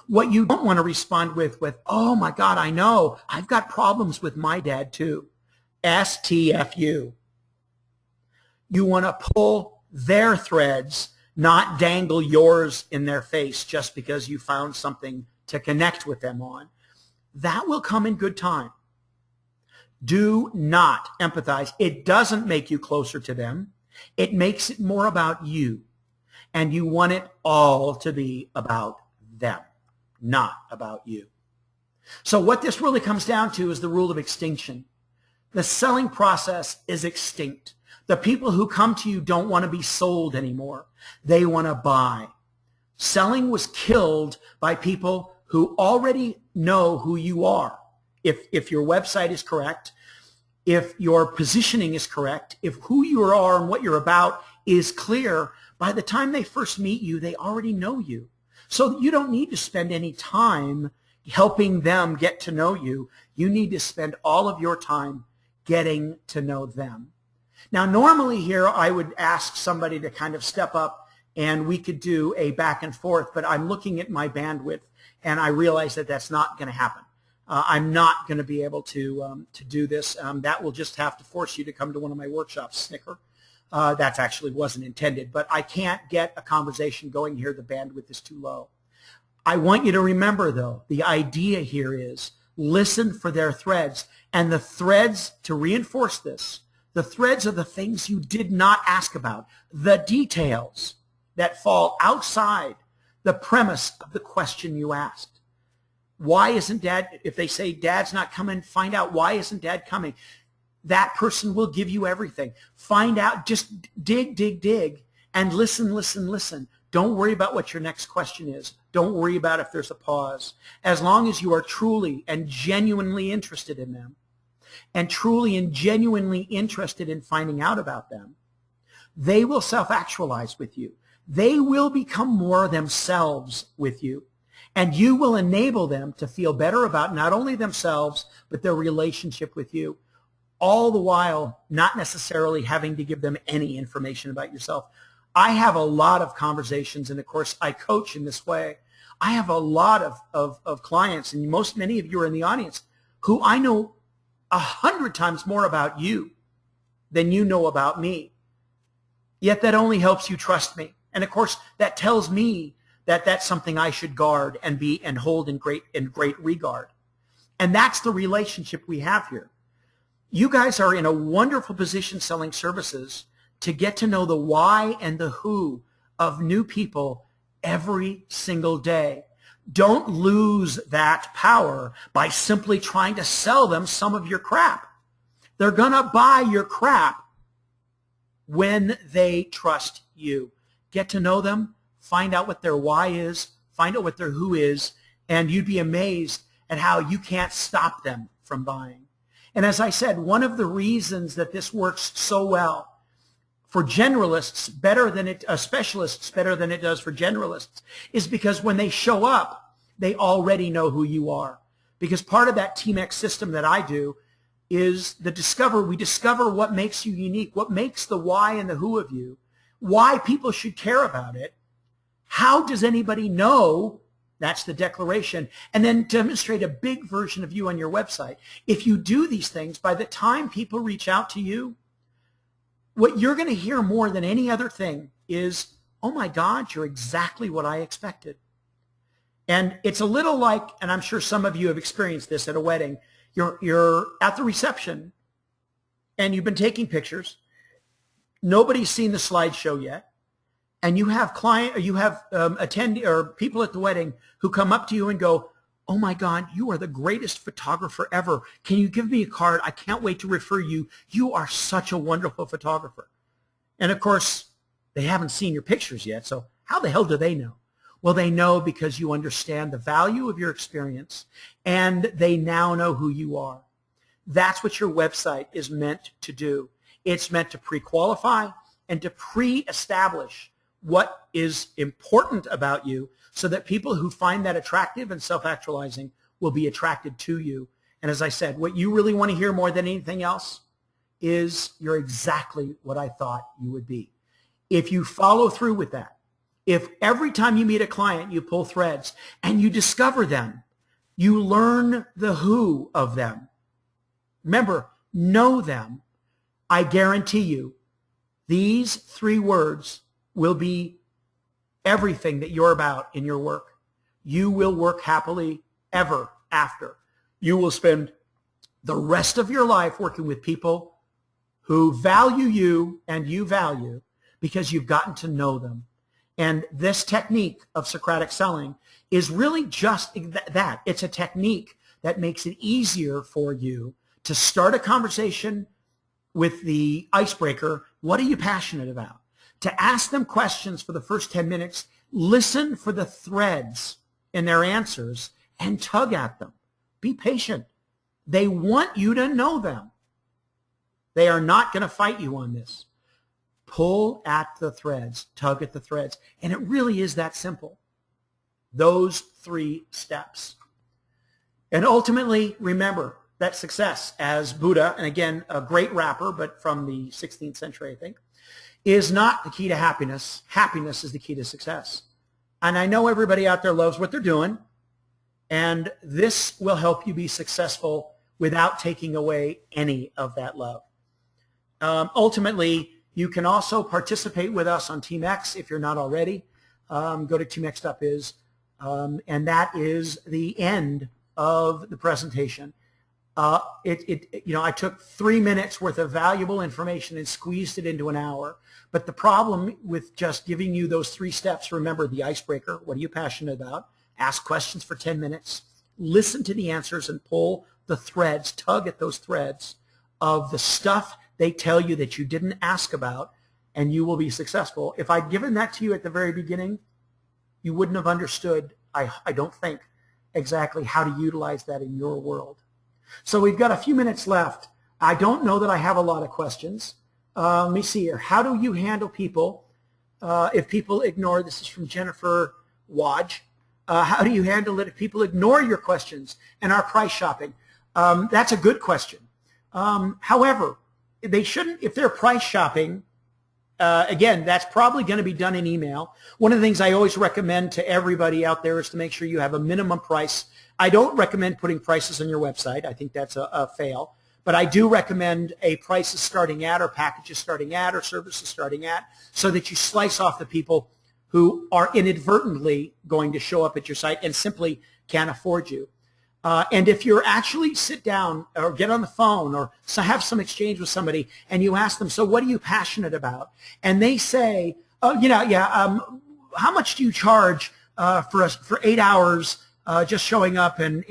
What you don't want to respond with, oh my God, I know, I've got problems with my dad too. STFU. You want to pull their threads, not dangle yours in their face just because you found something to connect with them on. That will come in good time. Do not empathize. It doesn't make you closer to them. It makes it more about you. And you want it all to be about them, not about you. So what this really comes down to is the rule of extinction. The selling process is extinct. The people who come to you don't want to be sold anymore. They want to buy. Selling was killed by people who already know who you are. If your website is correct, if your positioning is correct, if who you are and what you're about is clear, by the time they first meet you, they already know you. So you don't need to spend any time helping them get to know you. You need to spend all of your time getting to know them. Now, normally here, I would ask somebody to kind of step up and we could do a back and forth, but I'm looking at my bandwidth and I realize that that's not going to happen. I'm not going to be able to do this. That will just have to force you to come to one of my workshops, Snicker. That actually wasn't intended, but I can't get a conversation going here. The bandwidth is too low. I want you to remember, though, the idea here is listen for their threads. And the threads, to reinforce this, the threads are the things you did not ask about, the details that fall outside the premise of the question you asked. Why isn't Dad, if they say Dad's not coming, find out why isn't Dad coming. That person will give you everything. Find out, just dig, and listen. Don't worry about what your next question is. Don't worry about if there's a pause. As long as you are truly and genuinely interested in them, and truly and genuinely interested in finding out about them, they will self-actualize with you. They will become more themselves with you. And you will enable them to feel better about not only themselves, but their relationship with you. All the while not necessarily having to give them any information about yourself. I have a lot of conversations, and of course I coach in this way. I have a lot of clients, and many of you are in the audience, who I know 100 times more about you than you know about me. Yet that only helps you trust me. And of course that tells me that that's something I should guard and hold in great regard. And that's the relationship we have here. You guys are in a wonderful position selling services to get to know the why and the who of new people every single day. Don't lose that power by simply trying to sell them some of your crap. They're going to buy your crap when they trust you. Get to know them, find out what their why is, find out what their who is, and you'd be amazed at how you can't stop them from buying. And as I said, one of the reasons that this works so well for generalists specialists better than it does for generalists is because when they show up, they already know who you are. Because part of that Team X system that I do is we discover what makes you unique, what makes the why and the who of you, why people should care about it. How does anybody know? That's the declaration. And then demonstrate a big version of you on your website. If you do these things, by the time people reach out to you, what you're going to hear more than any other thing is, oh my God, you're exactly what I expected. And it's a little like, and I'm sure some of you have experienced this at a wedding, you're at the reception and you've been taking pictures. Nobody's seen the slideshow yet. And you have people at the wedding who come up to you and go, oh my God, you are the greatest photographer ever. Can you give me a card? I can't wait to refer you. You are such a wonderful photographer. And of course, they haven't seen your pictures yet. So how the hell do they know? Well, they know because you understand the value of your experience and they now know who you are. That's what your website is meant to do. It's meant to pre-qualify and to pre-establish what is important about you so that people who find that attractive and self-actualizing will be attracted to you. And as I said, what you really want to hear more than anything else is you're exactly what I thought you would be. If you follow through with that, if every time you meet a client you pull threads and you discover them, you learn the who of them. Remember, know them. I guarantee you these 3 words will be everything that you're about in your work. You will work happily ever after. You will spend the rest of your life working with people who value you and you value because you've gotten to know them. And this technique of Socratic selling is really just that. It's a technique that makes it easier for you to start a conversation with the icebreaker. What are you passionate about? To ask them questions for the first 10 minutes, listen for the threads in their answers and tug at them. Be patient. They want you to know them. They are not going to fight you on this. Pull at the threads, tug at the threads. And it really is that simple. Those 3 steps. And ultimately, remember that success, as Buddha, and again, a great rapper, but from the 16th century, I think, is not the key to happiness. Happiness is the key to success. And I know everybody out there loves what they're doing, And this will help you be successful without taking away any of that love. Ultimately, you can also participate with us on Team X if you're not already. Go to teamx.biz, and that is the end of the presentation. I took 3 minutes worth of valuable information and squeezed it into an hour. But the problem with just giving you those 3 steps, remember the icebreaker, what are you passionate about? Ask questions for 10 minutes, listen to the answers and pull the threads, tug at those threads of the stuff they tell you that you didn't ask about, and you will be successful. If I'd given that to you at the very beginning, you wouldn't have understood, I don't think, exactly how to utilize that in your world. So we've got a few minutes left. I don't know that I have a lot of questions. Let me see here. How do you handle people if people ignore, this is from Jennifer Wadge, how do you handle it if people ignore your questions and are price shopping? That's a good question. However, they shouldn't, if they're price shopping, again, that's probably going to be done in email. One of the things I always recommend to everybody out there is to make sure you have a minimum price. I don't recommend putting prices on your website. I think that's a fail. But I do recommend a prices starting at, or packages starting at, or services starting at, so that you slice off the people who are inadvertently going to show up at your site and simply can't afford you. And if you're actually sit down or get on the phone or have some exchange with somebody and you ask them, so what are you passionate about? And they say, oh, how much do you charge for 8 hours just showing up and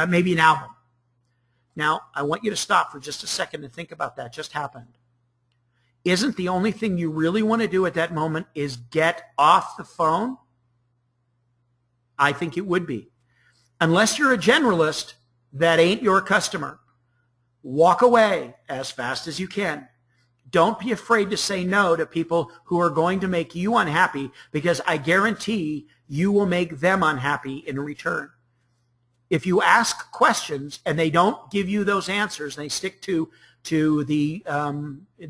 maybe an album? Now, I want you to stop for just a second and think about that just happened. Isn't the only thing you really want to do at that moment is get off the phone? I think it would be. Unless you're a generalist, that ain't your customer. Walk away as fast as you can. Don't be afraid to say no to people who are going to make you unhappy, because I guarantee you will make them unhappy in return. If you ask questions and they don't give you those answers and they stick to the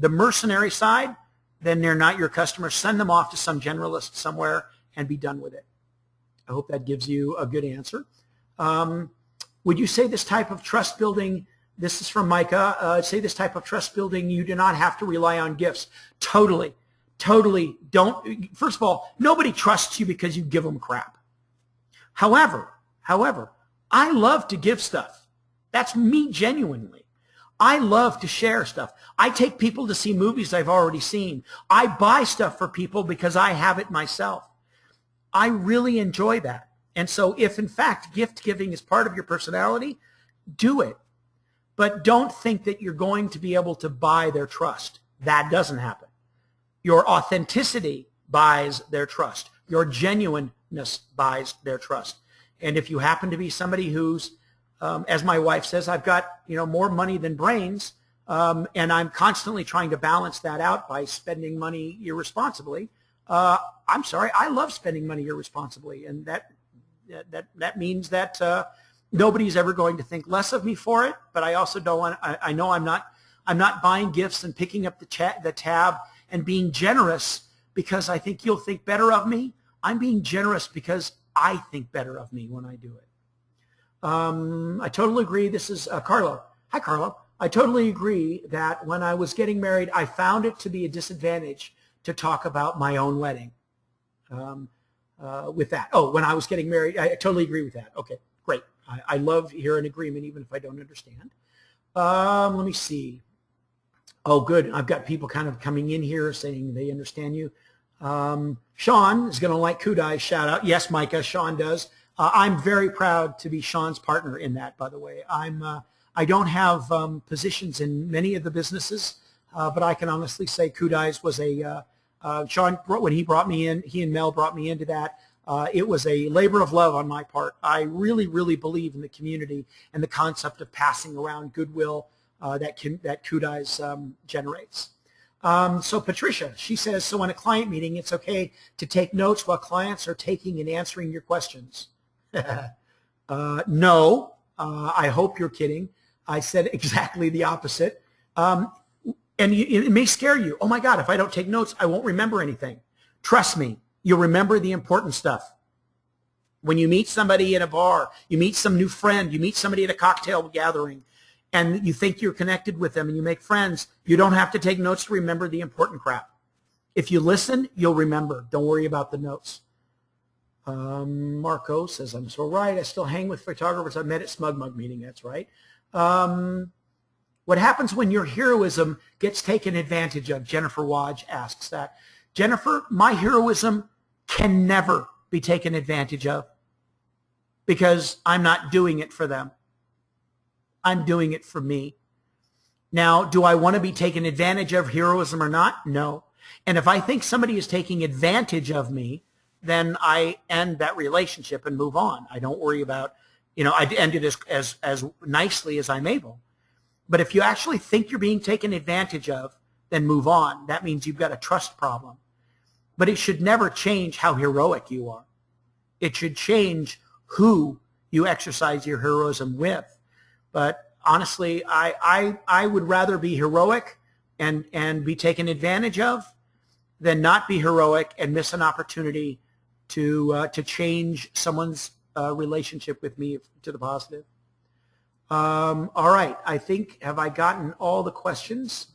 mercenary side, then they're not your customer. Send them off to some generalist somewhere and be done with it. I hope that gives you a good answer. Would you say this type of trust building, this is from Micah, say this type of trust building, you do not have to rely on gifts? Totally. Totally don't. First of all, nobody trusts you because you give them crap. However, I love to give stuff. That's me genuinely. I love to share stuff. I take people to see movies I've already seen. I buy stuff for people because I have it myself. I really enjoy that. And so if, in fact, gift giving is part of your personality, do it. But don't think that you're going to be able to buy their trust. That doesn't happen. Your authenticity buys their trust. Your genuineness buys their trust. And if you happen to be somebody who's, as my wife says, I've got more money than brains, and I'm constantly trying to balance that out by spending money irresponsibly. I'm sorry, I love spending money irresponsibly, and that means that nobody's ever going to think less of me for it. But I also don't want. I know I'm not buying gifts and picking up the tab and being generous because I think you'll think better of me. I'm being generous because I think better of me when I do it. I totally agree. This is Carlo. Hi, Carlo. I totally agree that when I was getting married, I found it to be a disadvantage to talk about my own wedding. With that. Oh, when I was getting married, I totally agree with that. Okay, great. I love hearing agreement, even if I don't understand. Let me see. Oh, good. I've got people kind of coming in here saying they understand you. Sean is going to like Kudai's shout out. Yes, Micah, Sean does. I'm very proud to be Sean's partner in that, by the way. I don't have positions in many of the businesses, but I can honestly say Kudai's was Sean, when he brought me in, he and Mel brought me into that. It was a labor of love on my part. I really, really believe in the community and the concept of passing around goodwill that Kudai's generates. So Patricia, she says, so in a client meeting, it's okay to take notes while clients are taking and answering your questions. No, I hope you're kidding. I said exactly the opposite. And it may scare you. Oh my God, if I don't take notes, I won't remember anything. Trust me, you'll remember the important stuff. When you meet somebody in a bar, you meet some new friend, you meet somebody at a cocktail gathering, and you think you're connected with them and you make friends, you don't have to take notes to remember the important crap. If you listen, you'll remember. Don't worry about the notes. Marco says, I'm so right. I still hang with photographers I met at Smug Mug meeting. That's right. What happens when your heroism gets taken advantage of? Jennifer Wadge asks that. Jennifer, my heroism can never be taken advantage of because I'm not doing it for them. I'm doing it for me. Now, do I want to be taken advantage of heroism or not? No. And if I think somebody is taking advantage of me, then I end that relationship and move on. I don't worry about, I end it as nicely as I'm able. But if you actually think you're being taken advantage of, then move on. That means you've got a trust problem. But it should never change how heroic you are. It should change who you exercise your heroism with. But honestly, I would rather be heroic and be taken advantage of than not be heroic and miss an opportunity to change someone's relationship with me to the positive. All right. I think, have I gotten all the questions?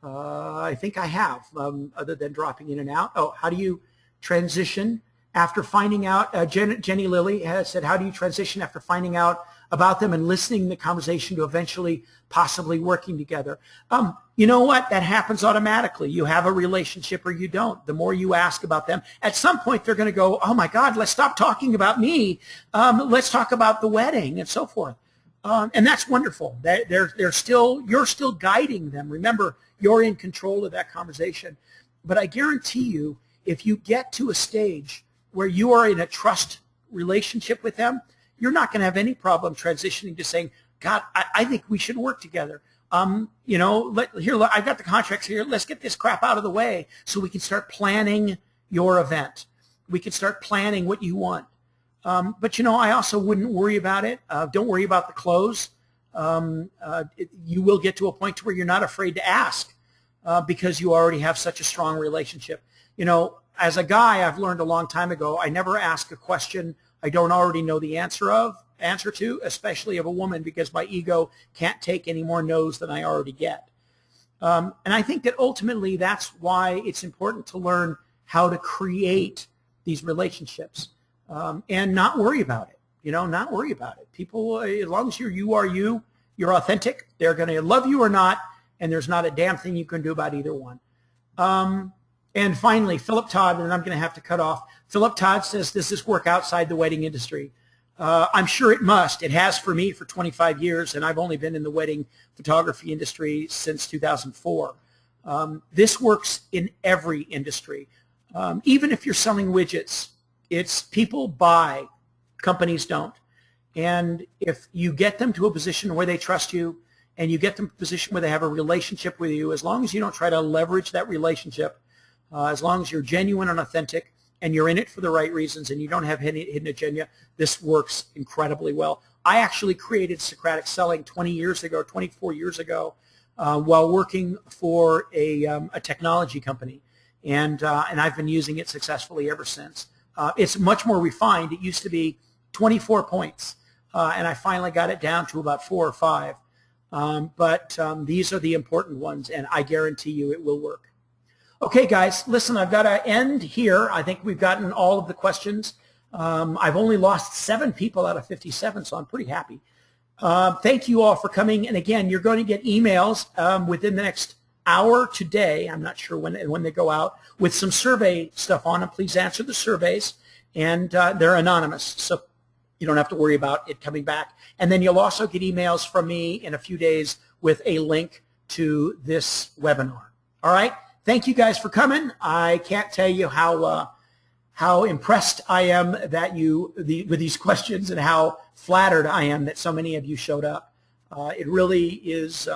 I think I have, other than dropping in and out. Oh, how do you transition after finding out? Jenny Lilly has said, how do you transition after finding out about them and listening to the conversation to eventually possibly working together? You know what? That happens automatically. You have a relationship or you don't. The more you ask about them, at some point they're going to go, oh my God, let's stop talking about me. Let's talk about the wedding and so forth. And that's wonderful. You're still guiding them. Remember, you're in control of that conversation. But I guarantee you, if you get to a stage where you are in a trust relationship with them, you're not going to have any problem transitioning to saying, God, I think we should work together. I've got the contracts here. Let's get this crap out of the way so we can start planning your event. We can start planning what you want. But I also wouldn't worry about it. Don't worry about the close. You will get to a point where you're not afraid to ask because you already have such a strong relationship. As a guy, I've learned a long time ago, I never ask a question I don't already know the answer to, especially of a woman, because my ego can't take any more no's than I already get. And I think that ultimately that's why it's important to learn how to create these relationships and not worry about it. Not worry about it. People, as long as you're authentic, they're going to love you or not, and there's not a damn thing you can do about either one. And finally, Philip Todd, and I'm going to have to cut off. Philip Todd says, does this work outside the wedding industry? I'm sure it must. It has for me for 25 years, and I've only been in the wedding photography industry since 2004. This works in every industry. Even if you're selling widgets, it's people buy, companies don't. And if you get them to a position where they trust you and you get them to a position where they have a relationship with you, as long as you don't try to leverage that relationship, as long as you're genuine and authentic and you're in it for the right reasons and you don't have any hidden agenda, this works incredibly well. I actually created Socratic Selling 24 years ago, while working for a technology company. And I've been using it successfully ever since. It's much more refined. It used to be 24 points, and I finally got it down to about 4 or 5. But these are the important ones, and I guarantee you it will work. Okay, guys, listen, I've got to end here. I think we've gotten all of the questions. I've only lost 7 people out of 57, so I'm pretty happy. Thank you all for coming. And again, you're going to get emails within the next hour today. I'm not sure when they go out, with some survey stuff on them. Please answer the surveys, and they're anonymous, so you don't have to worry about it coming back. And then you'll also get emails from me in a few days with a link to this webinar. All right? Thank you guys for coming. I can't tell you how impressed I am that with these questions, and how flattered I am that so many of you showed up. It really is,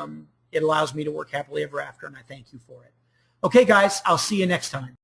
it allows me to work happily ever after, and I thank you for it. Okay, guys, I'll see you next time.